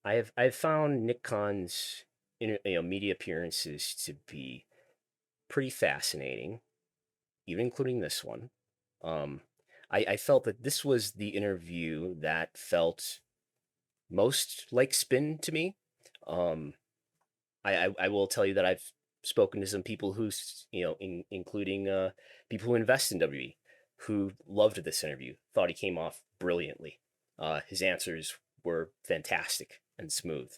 I've found Nick Khan's media appearances to be pretty fascinating, even including this one. Um, I felt that this was the interview that felt most like spin to me. Um, I will tell you that I've spoken to some people including people who invest in WWE, who loved this interview, thought he came off brilliantly. His answers were fantastic and smooth.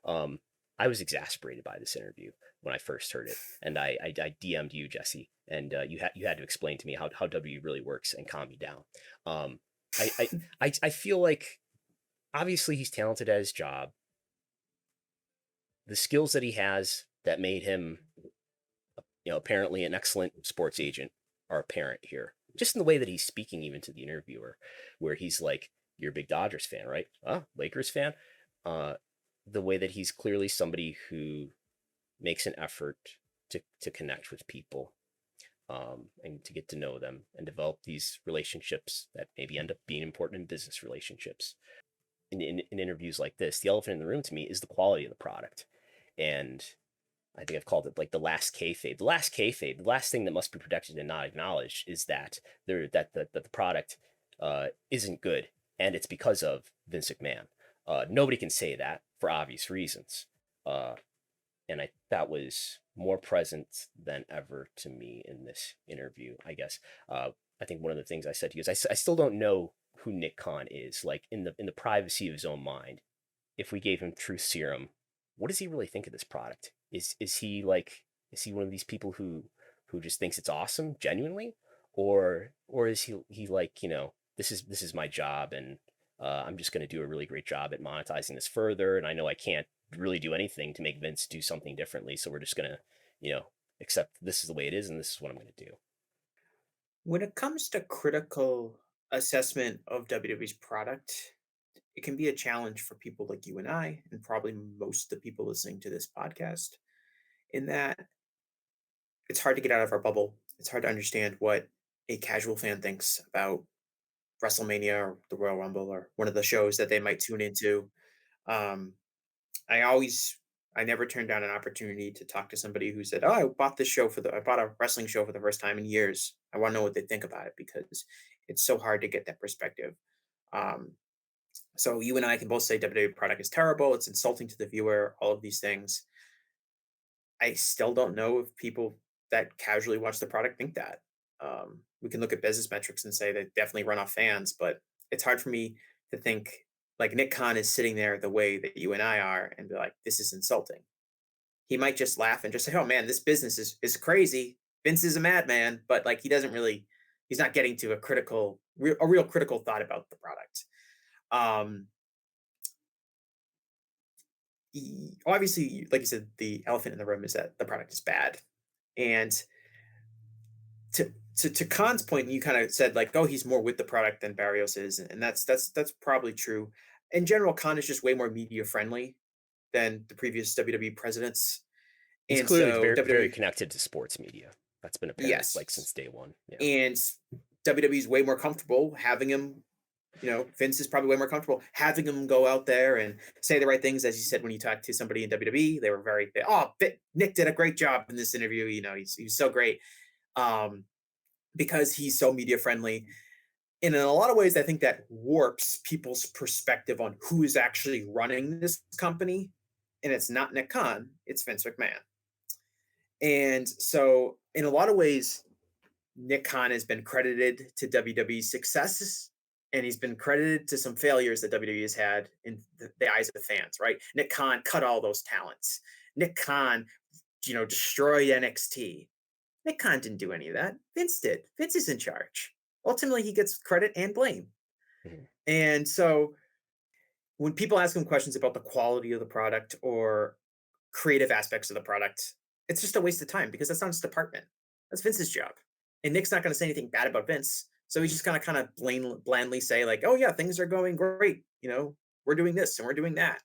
Um, I was exasperated by this interview when I first heard it, and I DM'd you, Jesse, and you had to explain to me how WWE really works and calm me down. Um, I, I I feel like obviously he's talented at his job. The skills that he has that made him, apparently an excellent sports agent are apparent here. Just in the way that he's speaking, even to the interviewer, where he's like, "You're a big Dodgers fan, right? Lakers fan." Uh, the way that he's clearly somebody who makes an effort to connect with people, and to get to know them and develop these relationships that maybe end up being important in business relationships. In interviews like this, the elephant in the room to me is the quality of the product, and I think I've called it like the last kayfabe. The last kayfabe, the last thing that must be protected and not acknowledged is that the product isn't good, and it's because of Vince McMahon. Nobody can say that for obvious reasons, uh, and that was more present than ever to me in this interview. I guess I think one of the things I said to you is I still don't know who Nick Khan is. Like in the privacy of his own mind, if we gave him truth serum, what does he really think of this product? Is he one of these people who just thinks it's awesome genuinely, or is he like, this is my job, and I'm just going to do a really great job at monetizing this further, and I know I can't really do anything to make Vince do something differently, so we're just going to, accept this is the way it is and this is what I'm going to do. When it comes to critical assessment of WWE's product, it can be a challenge for people like you and I, and probably most of the people listening to this podcast, in that it's hard to get out of our bubble. It's hard to understand what a casual fan thinks about WrestleMania or the Royal Rumble or one of the shows that they might tune into. Um, I always, I never turned down an opportunity to talk to somebody who said, "Oh, I bought a wrestling show for the first time in years. I want to know what they think about it because it's so hard to get that perspective." Um, so you and I can both say WWE product is terrible. It's insulting to the viewer. All of these things. I still don't know if people that casually watch the product think that. We can look at business metrics and say they definitely run off fans, but it's hard for me to think like Nick Khan is sitting there the way that you and I are and be like, this is insulting. He might just laugh and just say, "Oh man, this business is crazy. Vince is a madman," but like he doesn't really, he's not getting to a real critical thought about the product. Um, Obviously, like you said, the elephant in the room is that the product is bad, and to Khan's point, you kind of said like, "Oh, he's more with the product than Barrios is," and that's probably true. In general, Khan is just way more media friendly than the previous WWE presidents, He's and clearly so very very WWE, connected to sports media. That's been apparent like yes, since day one. Yeah. and WWE is way more comfortable having him. Vince is probably way more comfortable having him go out there and say the right things. As you said, when you talked to somebody in WWE, they were oh, Nick did a great job in this interview. He's so great. Um, because he's so media friendly. And in a lot of ways, I think that warps people's perspective on who is actually running this company. And it's not Nick Khan, it's Vince McMahon. And so, in a lot of ways, Nick Khan has been credited to WWE's successes, and he's been credited to some failures that WWE has had in the eyes of fans, right? Nick Khan cut all those talents. Nick Khan, destroyed NXT. Nick Khan didn't do any of that. Vince did. Vince is in charge. Ultimately, he gets credit and blame. Mhm. And so when people ask him questions about the quality of the product or creative aspects of the product, it's just a waste of time because that's not his department. That's Vince's job. And Nick's not going to say anything bad about Vince. So he's Mhm. just going to kind of blandly say, like, "Oh, yeah, things are going great. We're doing this and we're doing that."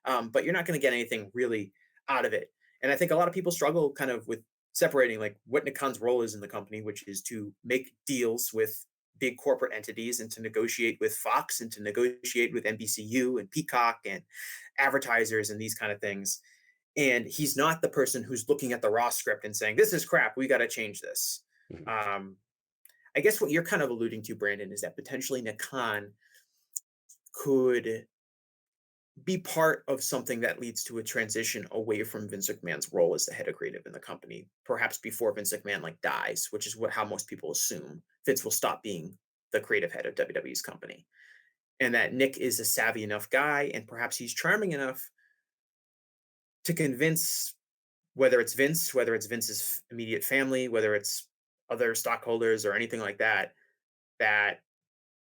But you're not going to get anything really out of it. And I think a lot of people struggle kind of with separating like what Nick Khan's role is in the company, which is to make deals with big corporate entities and to negotiate with Fox and to negotiate with NBCU and Peacock and advertisers and these kind of things. And he's not the person who's looking at the raw script and saying, "This is crap. We got to change this." Mhm. Um, I guess what you're kind of alluding to, Brandon, is that potentially Nakan could be part of something that leads to a transition away from Vince McMahon's role as the head of creative in the company, perhaps before Vince McMahon like dies, which is how most people assume Vince will stop being the creative head of WWE's company. And that Nick is a savvy enough guy, and perhaps he's charming enough to convince whether it's Vince's immediate family, whether it's other stockholders or anything like that, that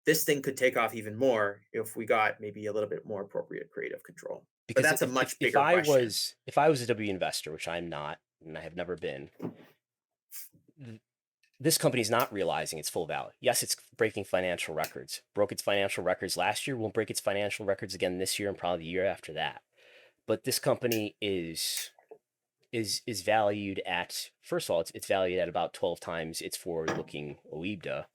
this thing could take off even more if we got maybe a little bit more appropriate creative control. But Because that's a much if bigger I question. was if I was a W investor, which I'm not, and I have never been, this company's not realizing its full value. Yes, it's breaking financial records. Broke its financial records last year, won't break its financial records again this year and probably the year after that. But this company is valued at, first of all, it's valued at about 12 times its forward-looking OIBDA,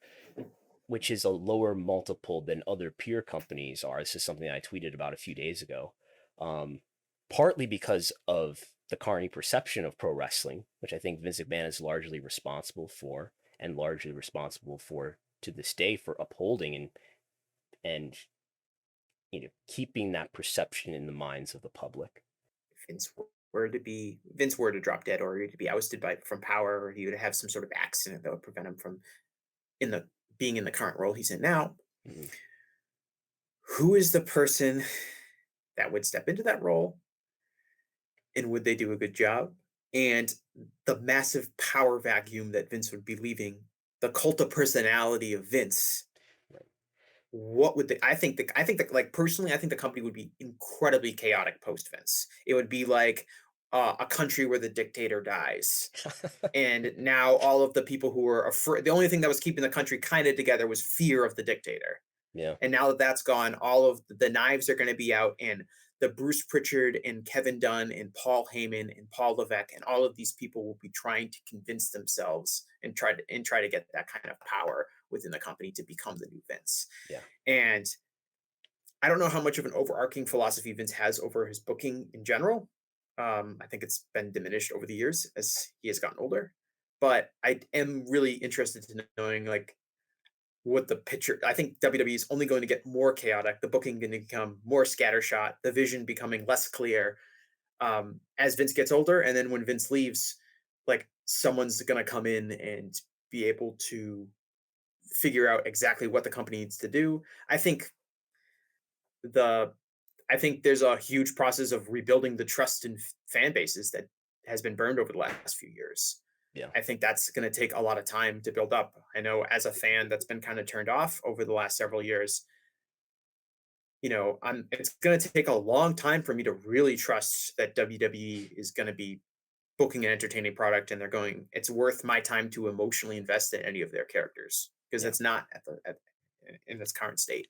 which is a lower multiple than other peer companies are. This is something I tweeted about a few days ago. Um, Partly because of the carny perception of pro wrestling, which I think Vince McMahon is largely responsible for, and largely responsible for to this day for upholding and keeping that perception in the minds of the public. Vince Vince were to drop dead or to be ousted by from power, or he would have some sort of accident that would prevent him from in the being in the current role he's in now, Mhm. who is the person that would step into that role, and would they do a good job? And the massive power vacuum that Vince would be leaving, the cult of personality of Vince, Right. what would they I think that like personally, I think the company would be incredibly chaotic post Vince. It would be like a country where the dictator dies. And now all of the people who were afraid, the only thing that was keeping the country kind of together was fear of the dictator. Yeah. And now that that's gone, all of the knives are going to be out, and the Bruce Pritchard and Kevin Dunn and Paul Heyman and Paul Levesque and all of these people will be trying to convince themselves and try to get that kind of power within the company to become the new Vince. Yeah. And I don't know how much of an overarching philosophy Vince has over his booking in general. I think it's been diminished over the years as he has gotten older. But I am really interested in knowing like what the picture. I think WWE is only going to get more chaotic. The booking going to become more scattershot. The vision becoming less clear as Vince gets older, and then when Vince leaves, like someone's going to come in and be able to figure out exactly what the company needs to do. The I think there's a huge process of rebuilding the trust in fan bases that has been burned over the last few years. Yeah. I think that's going to take a lot of time to build up. I know as a fan that's been kind of turned off over the last several years, it's going to take a long time for me to really trust that WWE is going to be booking an entertaining product and it's worth my time to emotionally invest in any of their characters because Yeah. it's not in its current state.